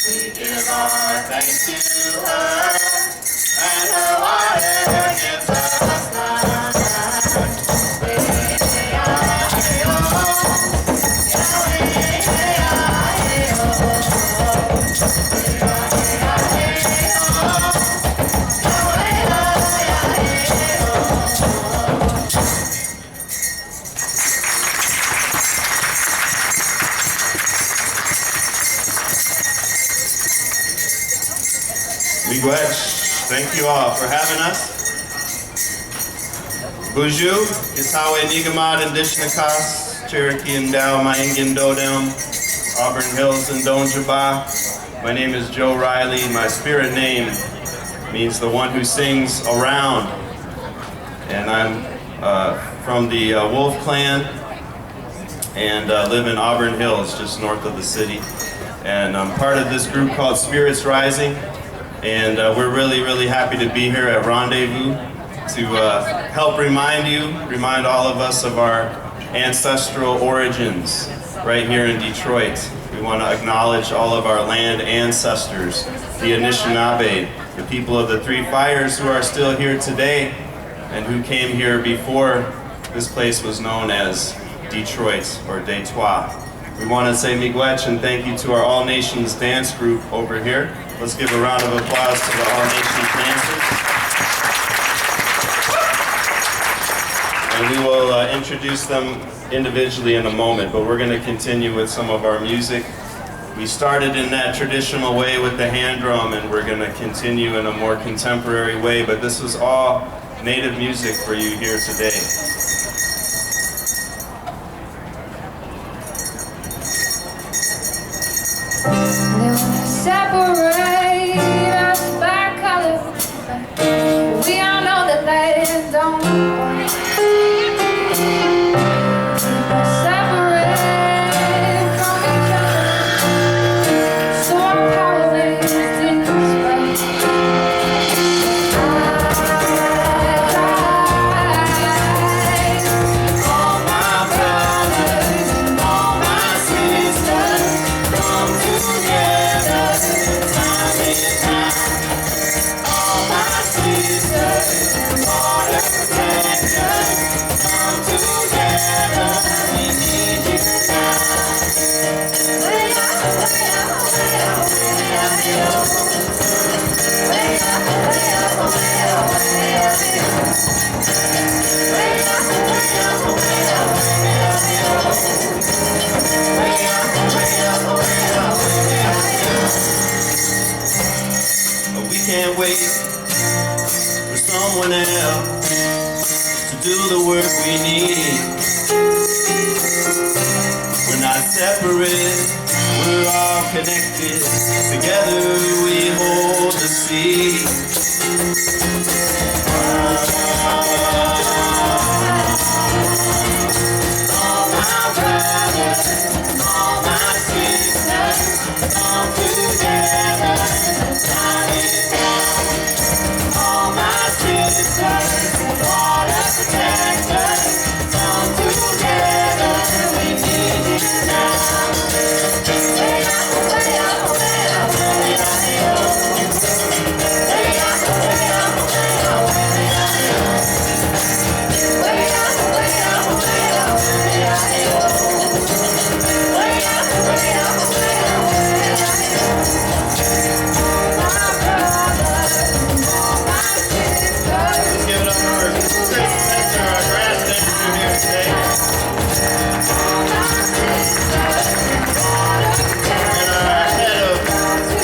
We give our thanks to her, and her water gives us life. Miigwech, thank you all for having us. Buju, Kisawe Nigamad and Dishnakas, Cherokee and Dow, Maingin Dodem, Auburn Hills and Donjaba. My name is Joe Riley. My spirit name means the one who sings around. And I'm from the Wolf Clan and live in Auburn Hills, just north of the city. And I'm part of this group called Spirits Rising. And we're really happy to be here at Rendez-vous to help remind all of us of our ancestral origins right here in Detroit. We want to acknowledge all of our land ancestors, the Anishinaabe, the people of the Three Fires who are still here today and who came here before this place was known as Detroit or Détroit. We want to say miigwech and thank you to our All Nations dance group over here. Let's give a round of applause to the All Nations dancers. And we will introduce them individually in a moment, but we're going to continue with some of our music. We started in that traditional way with the hand drum, and we're going to continue in a more contemporary way, but this is all native music for you here today. Separate us by color. We all know that that don't work. Separate from each other, so our power lays in space. All my brothers and all my sisters come together. Time is now. All my sisters and water protectors come together. We need you now. Way up, way up, way up, way up, way up. Way up, way up, way up, way up, way up. Way up, way up, way up, way up, way up. Way up, way up, way up, way up, way up. We can't wait for someone else to do the work we need. We're not separate, we're all connected. Together we hold the sea. All my brothers and all my sisters come together. Time is now. All my sisters and water protectors come together. We need you now. Way up, way up, way up, way up, way up. Way up, way up, way up, way up, way up. Way up, way up, way up, way up, way up. Way up, way up, way up, way up, way up. All my brothers and all my sisters. Let's give it up for Chris Spencer, our grass dancer here today. All my sisters and water And our head of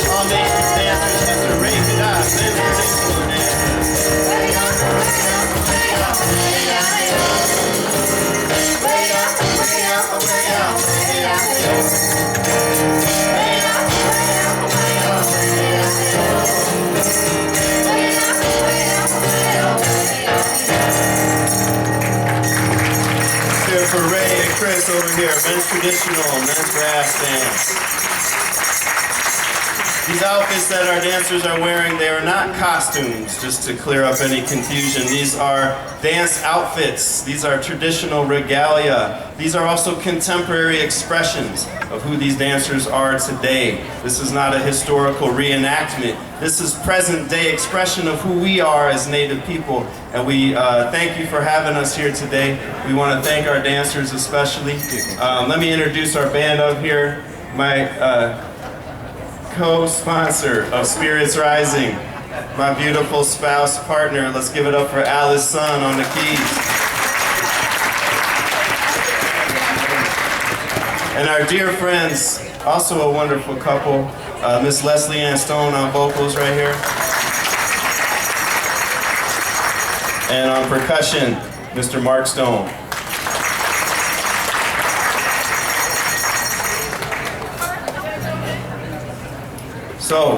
All Nations dancers, Mr. Ray Kadab, traditional dancer. way up, way up, way up, way up, way up. Way up, way up, way up, way up, way up. Way up, way up, way up, way up, way up. Way up, way up, way up, way up, way up. Here for Ray and Chris over here, men's traditional, men's brass dance. These outfits that our dancers are wearing, they are not costumes, just to clear up any confusion. These are dance outfits. These are traditional regalia. These are also contemporary expressions of who these dancers are today. This is not a historical reenactment. This is present day expression of who we are as Native people. And we thank you for having us here today. We want to thank our dancers especially. Let me introduce our band up here. My co-sponsor of Spirits Rising, my beautiful spouse partner. Let's give it up for Alice Sun on the keys. And our dear friends, also a wonderful couple, Miss Leslie Ann Stone on vocals right here. And on percussion, Mr. Mark Stone. So,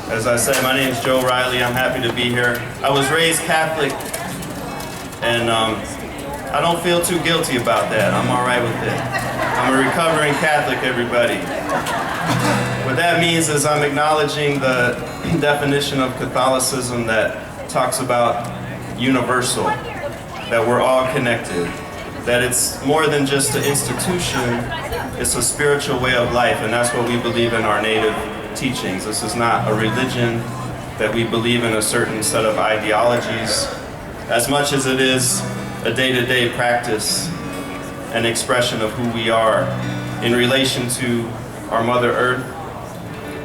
as I said, my name is Joe Riley. I'm happy to be here. I was raised Catholic, and I don't feel too guilty about that. I'm all right with it. I'm a recovering Catholic, everybody. What that means is I'm acknowledging the definition of Catholicism that talks about universal, that we're all connected, that it's more than just an institution, it's a spiritual way of life, and that's what we believe in our Native teachings. This is not a religion that we believe in a certain set of ideologies, as much as it is a day-to-day practice and expression of who we are in relation to our Mother Earth,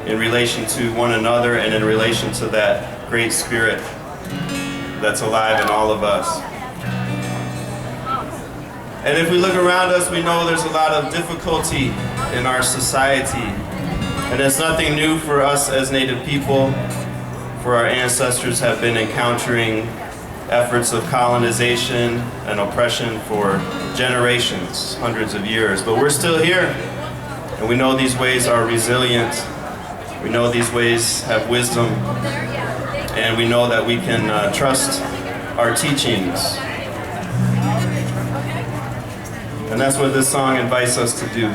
in relation to one another, and in relation to that great spirit that's alive in all of us. And if we look around us, we know there's a lot of difficulty in our society. And it's nothing new for us as Native people, for our ancestors have been encountering efforts of colonization and oppression for generations, hundreds of years. But we're still here, and we know these ways are resilient. We know these ways have wisdom, and we know that we can trust our teachings. And that's what this song invites us to do.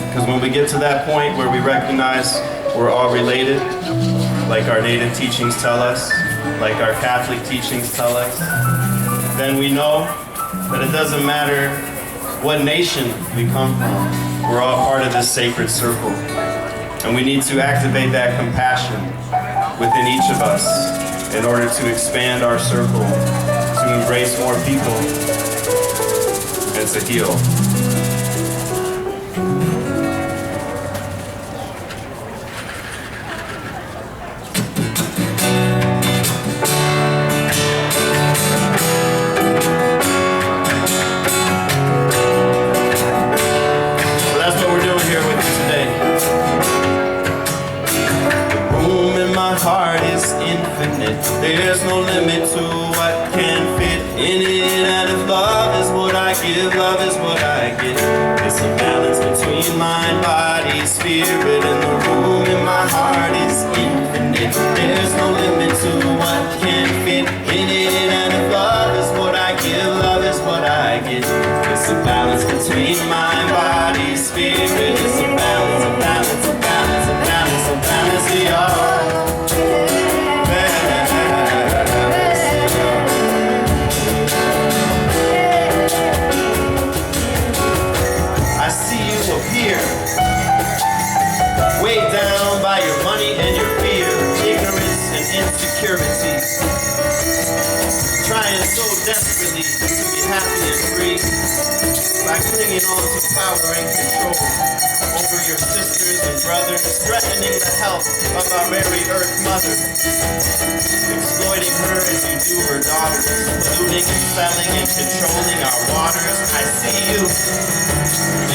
Because when we get to that point where we recognize we're all related, like our Native teachings tell us, like our Catholic teachings tell us, then we know that it doesn't matter what nation we come from. We're all part of this sacred circle. And we need to activate that compassion within each of us in order to expand our circle, to embrace more people, and to heal. There's no limit to what can fit in it, and if love is what I give, love is what I get. It's a balance between mind, body, spirit, and the room in my heart is infinite. There's no limit to what can fit in it, and if love is what I give, love is what I get. It's a balance between mind, body, spirit. It's a balance, a balance, a balance, a balance, a balance, y'all. Weighed down by your money and your fear, ignorance and insecurity, trying so desperately to be happy and free by clinging on to power and control over your sisters and brothers, threatening the health of our very earth mother, exploiting her as you do her daughters, polluting and selling and controlling our waters. I see you,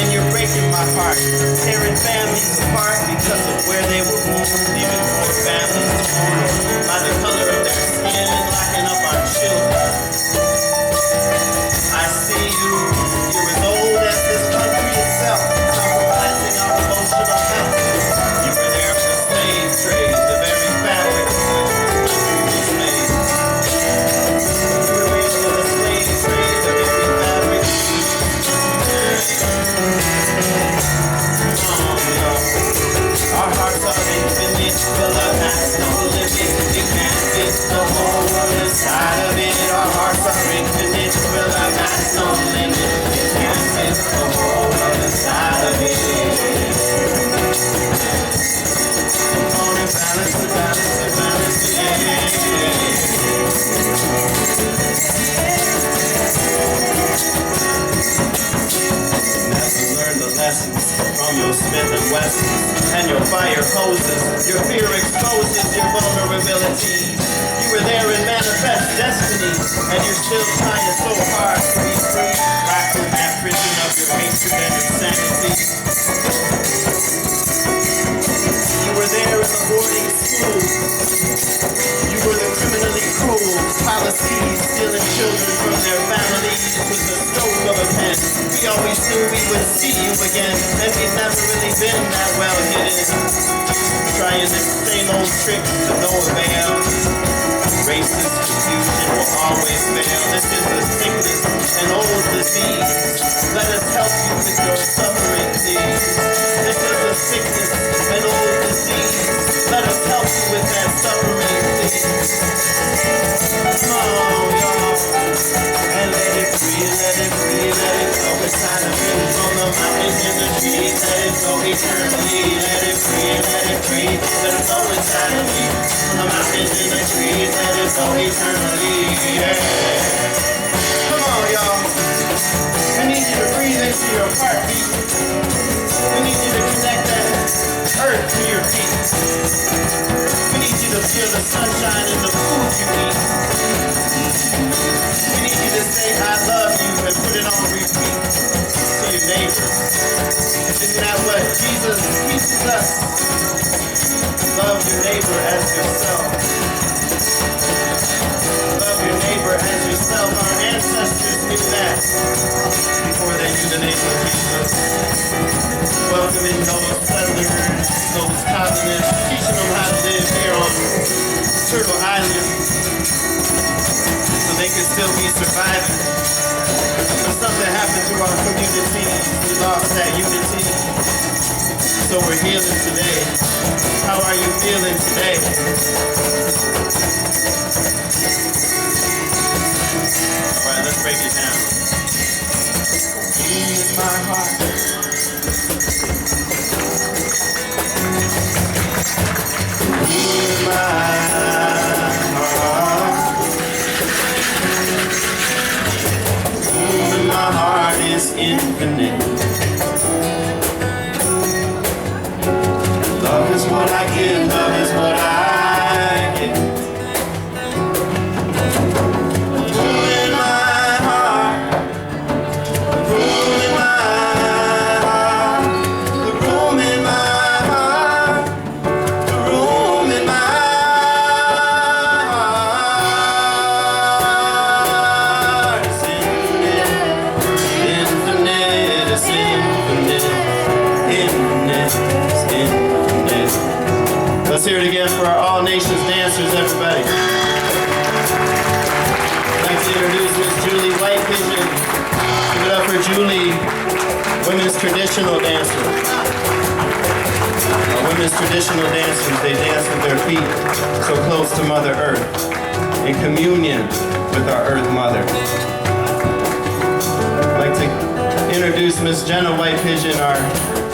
and you're breaking my heart, tearing families apart because of where they were born, leaving poor families torn by the color of their skin and locking up our children. I see you, you're as old as this country itself, compromising our emotional health. You were there for the slave trade, the very fabric of which this country was made. You were there for the slave trade, the very fabric of which this country was made. Our hearts are the fire hoses. Your fear exposes your vulnerability. You were there in manifest destiny, and you're still trying so hard to be free. Locked in that prison of your hatred and insanity. You were there in the boarding school. You were the criminally cruel policies, stealing children from their families with the stroke of a pen. We always knew we would see you again, and we've never really been that well hidden. Trying the same old tricks to no avail. Racist confusion will always fail. This is a sickness, an old disease. Let us help you with your suffering, please. This is a sickness, an old disease. Let us help you with that suffering, please. Come on, y'all. And let it breathe, let it breathe, let it go inside of you. From the mountains and the trees, let it go eternally. Let it breathe, let it breathe, let it go inside of you. From the mountains and the trees, let it go eternally. Yeah. Come on, y'all. I need you to breathe into your heartbeat. We need you to connect that earth to your feet. We need you to feel the sunshine in the food you eat. We need you to say, I love you, and put it on repeat to your neighbor. Isn't that what Jesus teaches us? Love your neighbor as yourself. Love your neighbor as yourself. Our ancestors knew that before they knew the name of Jesus. Welcoming those settlers, those colonists, teaching them how to live here on Turtle Island so they could still be surviving. But something happened to our community. We lost that unity. So we're healing today. How are you feeling today? All right, let's break it down. In my heart. In my heart is infinite. Love is what I give, love is what I give. Room in my heart, room in my heart, the room in my heart, the room in my heart is infinite, infinite, it's infinite, infinite, it's infinite. Let's hear it again for our All Nations dancers, everybody. I'd like to introduce Miss Julie White Pigeon. Give it up for Julie, women's traditional dancer. Our women's traditional dancers, they dance with their feet so close to Mother Earth, in communion with our Earth Mother. I'd like to introduce Miss Jenna White Pigeon, our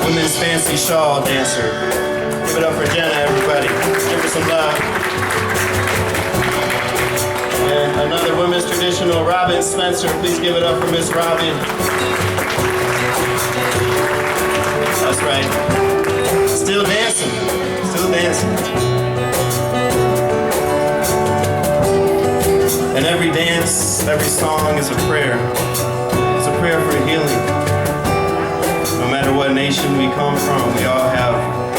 women's fancy shawl dancer. Give it up for Jenna, everybody. Give her some love. And another women's traditional, Robin Spencer. Please give it up for Miss Robin. That's right. Still dancing. Still dancing. And every dance, every song is a prayer. It's a prayer for healing. No matter what nation we come from, we all have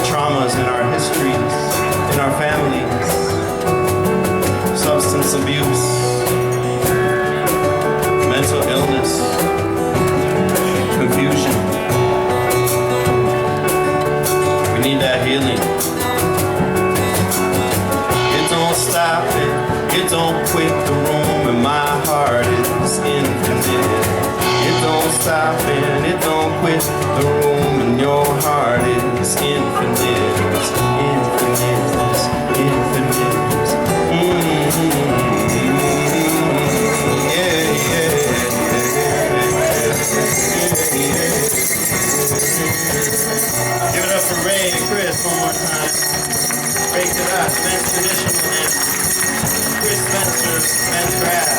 traumas in our histories, in our families, substance abuse, mental illness, confusion. We need that healing. It don't stop it don't quit the room, and my heart is infinite. It don't stop it don't quit the room, and your heart is infinite. It's infinite, it's infinite. Yeah, Give it up for Ray and Chris one more time. Break it up, men's traditional dance. Chris Spencer, men's grass.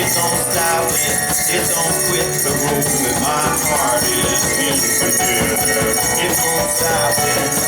It don't stop and it don't quit the room, and my heart is in together. It don't stop and